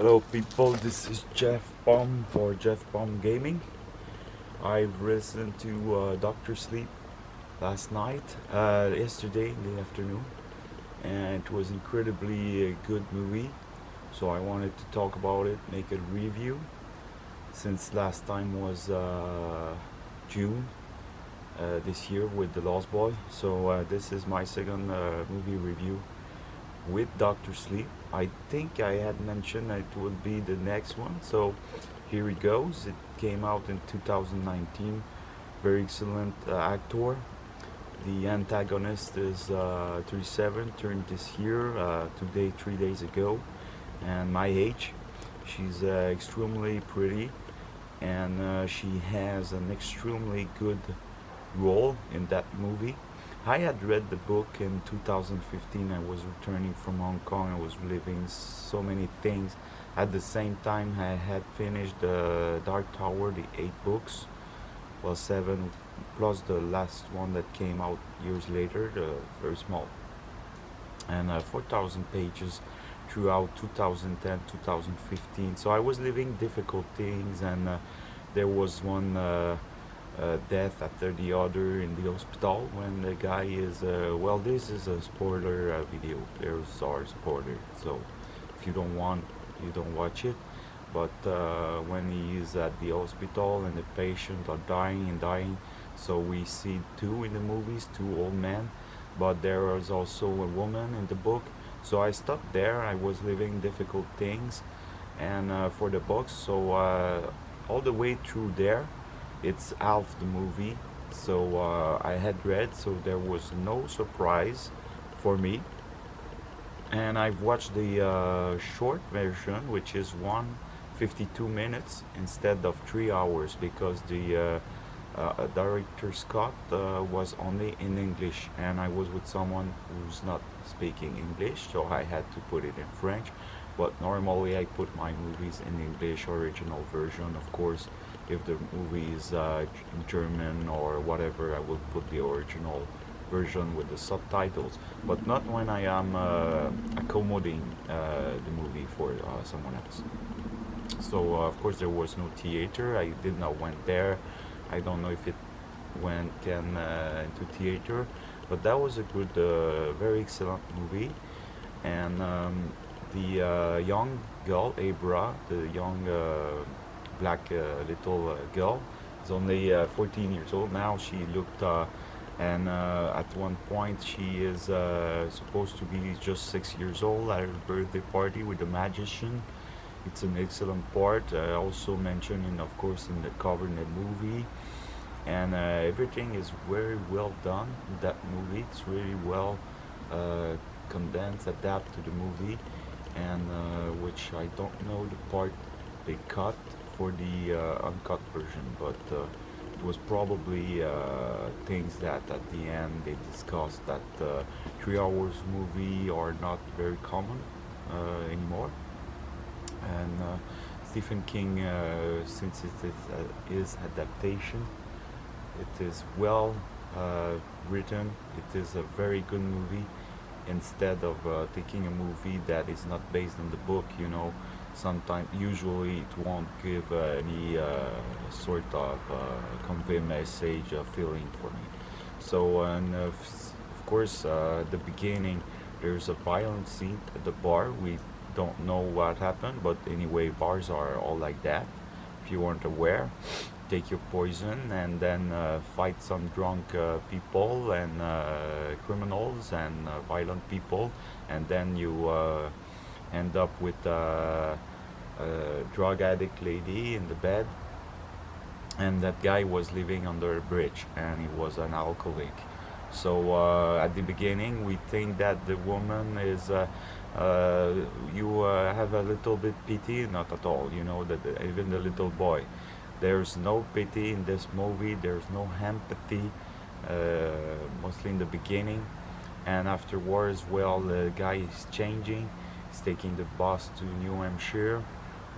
Hello people, this is Jeff Baum for Jeff Baum Gaming. I've listened to Doctor Sleep last night, yesterday in the afternoon, and it was incredibly a good movie. So I wanted to talk about it, make a review, since last time was June this year with The Lost Boy. So this is my second movie review with Doctor Sleep. I think I had mentioned it would be the next one, so here it goes. It came out in 2019. Very excellent actor. The antagonist is 37, turned this year, today, 3 days ago, and my age. She's extremely pretty, and she has an extremely good role in that movie. I had read the book in 2015. I was returning from Hong Kong. I was living so many things. At the same time, I had finished the Dark Tower, the 8 books, well, 7 plus the last one that came out years later, the very small, and 4,000 pages throughout 2010, 2015. So I was living difficult things, and there was one death after the other in the hospital when the guy is well, this is a spoiler video. There's our spoiler, so if you don't want, you don't watch it. But when he is at the hospital and the patient are dying and dying, so we see two in the movies, two old men, but there is also a woman in the book. So I stopped there. I was living difficult things, and for the books, so all the way through there, it's half the movie. So I had read, so there was no surprise for me. And I've watched the short version, which is 152 minutes instead of 3 hours, because the director Scott was only in English, and I was with someone who's not speaking English, so I had to put it in French. But normally I put my movies in English original version. Of course, if the movie is German or whatever, I will put the original version with the subtitles, but not when I am accommodating the movie for someone else. So of course there was no theater. I did not went there. I don't know if it went can into theater, but that was a good, very excellent movie. And the young girl, Abra, the young black little girl, is only 14 years old now. She looked, and at one point she is supposed to be just 6 years old at her birthday party with the magician. It's an excellent part. Also mentioned, in, of course, in the cover in the movie, and everything is very well done in that movie. It's really well uh, condensed, adapt to the movie, and which I don't know the part they cut for the uncut version, but it was probably things that at the end they discussed that 3 hours movie are not very common anymore. And Stephen King, since it is his adaptation, it is well written. It is a very good movie. Instead of taking a movie that is not based on the book, sometimes, usually, it won't give any sort of convey message feeling for me. So, and of course, the beginning, there's a violent scene at the bar. We don't know what happened, but anyway, bars are all like that. If you weren't aware, take your poison and then fight some drunk people and criminals and violent people, and then you end up with a drug addict lady in the bed, and that guy was living under a bridge and he was an alcoholic. So at the beginning, we think that the woman is. You have a little bit pity, not at all. That even the little boy, there's no pity in this movie. There's no empathy, mostly in the beginning, and afterwards, well, the guy is changing. He's taking the bus to New Hampshire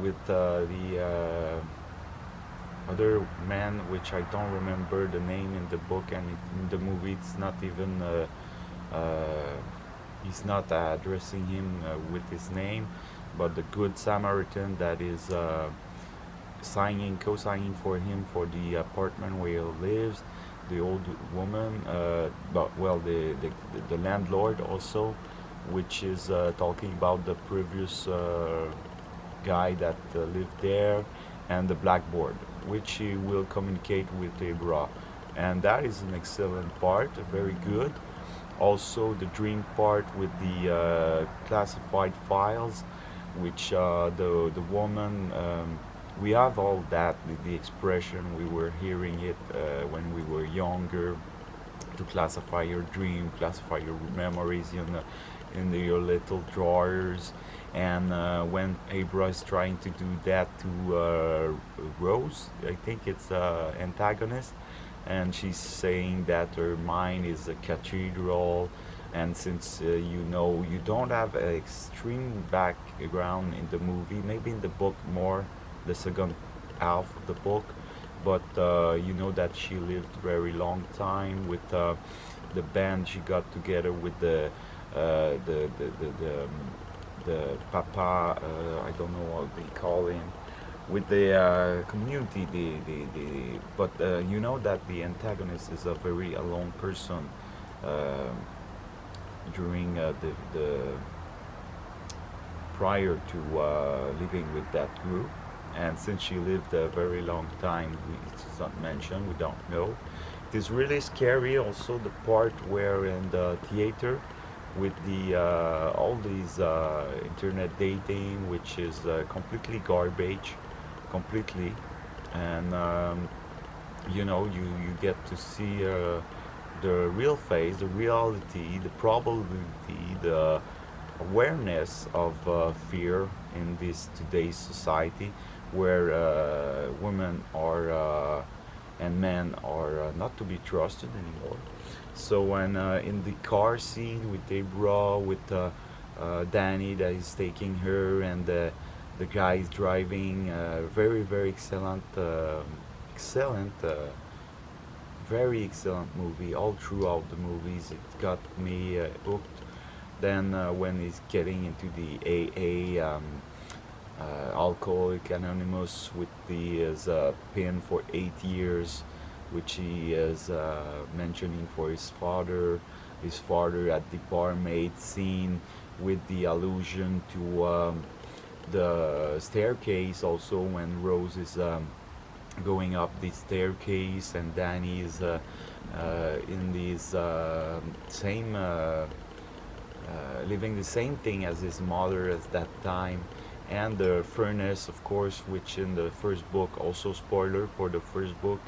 with the other man, which I don't remember the name in the book, and in the movie it's not even He's not addressing him with his name, but the good Samaritan that is co-signing for him for the apartment where he lives. The old woman, but well, the landlord also, which is talking about the previous guy that lived there, and the blackboard, which he will communicate with Ibra, and that is an excellent part, very good. Also, the dream part with the classified files, which the woman. We have all that, the expression we were hearing it when we were younger, to classify your dream, classify your memories your little drawers. And when Abra is trying to do that to Rose, I think it's antagonist, and she's saying that her mind is a cathedral. And since you don't have an extreme background in the movie, maybe in the book more, the second half of the book, but you know that she lived very long time with the band she got together with the papa, I don't know what they call him, with the community. But you know that the antagonist is a very alone person uh, during the prior to living with that group. And since she lived a very long time, it's not mentioned, we don't know. It is really scary also the part where in the theater with the all these internet dating, which is completely garbage, completely. And you get to see the real face, the reality, the probability, the awareness of fear in this today's society, where women are and men are not to be trusted anymore. So when in the car scene with Debra, with Danny that is taking her, and the guy is driving, very very excellent, excellent. Very excellent movie. All throughout the movies, it got me hooked. Then when he's getting into the AA, Alcoholic Anonymous, with the his pin for 8 years, which he is mentioning for his father at the barmaid scene, with the allusion to the staircase. Also, when Rose is going up the staircase, and Danny is in this same living the same thing as his mother at that time. And the furnace, of course, which in the first book, also spoiler for the first book,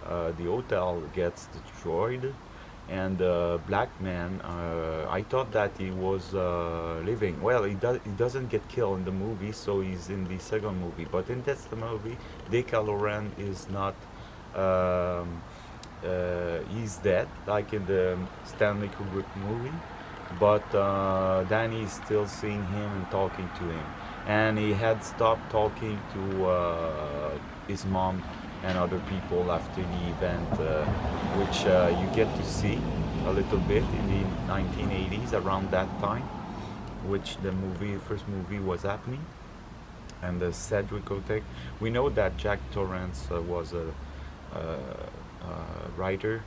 the hotel gets destroyed. And the black man, I thought that he was living. Well, he doesn't get killed in the movie, so he's in the second movie. But in this movie, Dick Halloran is not. He's dead, like in the Stanley Kubrick movie. But Danny is still seeing him and talking to him. And he had stopped talking to his mom and other people after the event, which you get to see a little bit in the 1980s, around that time, which the first movie was happening. And the Cedric Otek, we know that Jack Torrance was a writer.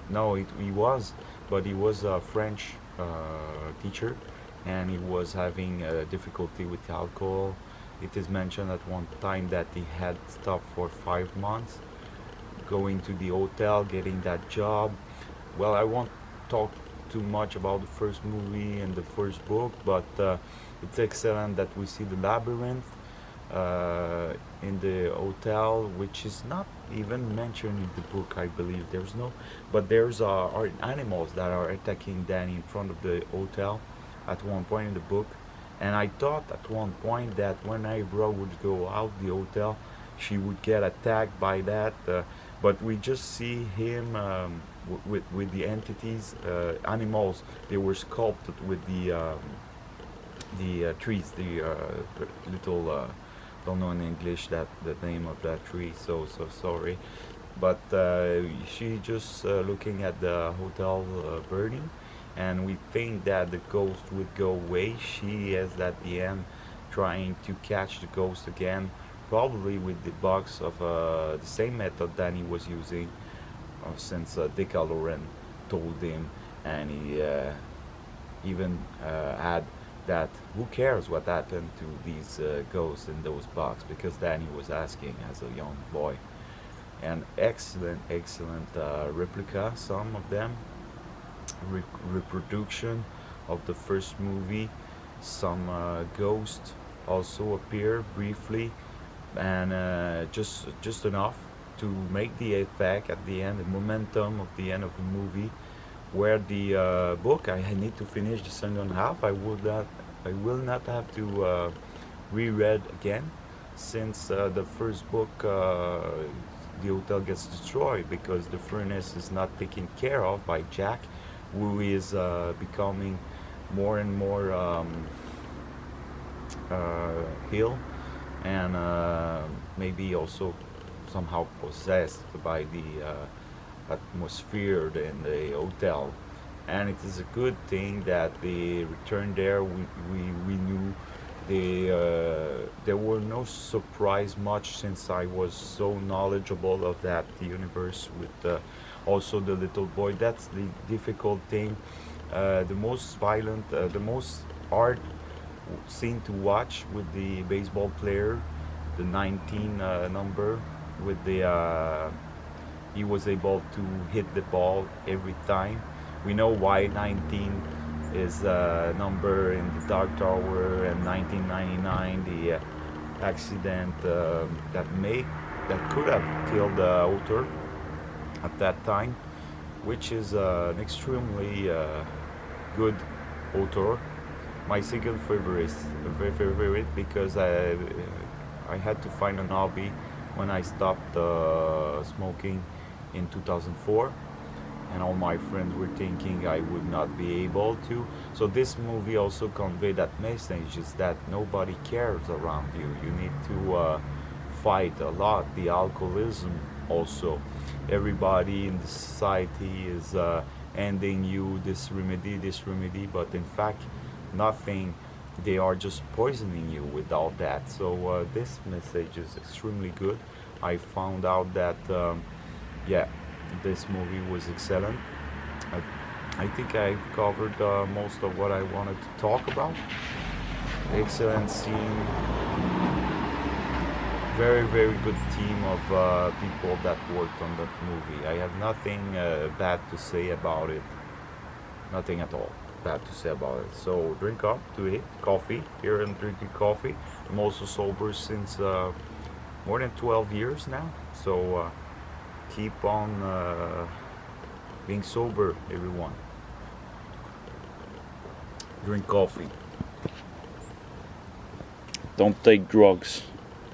No, he was, but he was a French teacher, and he was having difficulty with alcohol. It is mentioned at one time that he had stopped for 5 months, going to the hotel, getting that job. Well, I won't talk too much about the first movie and the first book, but it's excellent that we see the labyrinth in the hotel, which is not even mentioned in the book, I believe. There's no, but there's are animals that are attacking Danny in front of the hotel at one point in the book. And I thought at one point that when Ibra would go out the hotel, she would get attacked by that. But we just see him with the entities, animals. They were sculpted with the trees, the little. Don't know in English that the name of that tree. So sorry. But she just looking at the hotel burning, and we think that the ghost would go away. She is at the end trying to catch the ghost again, probably with the box of the same method Danny was using, since Decaloran told him, and he even had that who cares what happened to these ghosts in those box, because Danny was asking as a young boy. And excellent replica, some of them reproduction of the first movie. Some ghosts also appear briefly, and just enough to make the effect at the end, the momentum of the end of the movie. Where the book, I need to finish the second half. I will not have to reread again, since the first book, the hotel gets destroyed because the furnace is not taken care of by Jack, who is becoming more and more ill, and maybe also somehow possessed by the atmosphere in the hotel. And it is a good thing that they returned there. We knew there were no surprise much, since I was so knowledgeable of that universe with also the little boy. That's the difficult thing. The most violent, the most hard scene to watch with the baseball player, the 19 number, with the he was able to hit the ball every time. We know why 19 is a number in the Dark Tower, and 1999, the accident that could have killed the author at that time, which is an extremely good author. My second favorite, because I had to find an hobby when I stopped smoking in 2004, and all my friends were thinking I would not be able to. So this movie also conveyed that message, is that nobody cares around you. You need to fight a lot. The alcoholism also. Everybody in the society is ending you this remedy, but in fact, nothing. They are just poisoning you with all that. So this message is extremely good. I found out that yeah, this movie was excellent. I think I covered most of what I wanted to talk about. Excellent scene, very good team of people that worked on that movie. I have nothing bad to say about it. Nothing at all bad to say about it. So drink up to it. Coffee. Here I'm drinking coffee. I'm also sober since more than 12 years now. So keep on being sober, everyone. Drink coffee. Don't take drugs.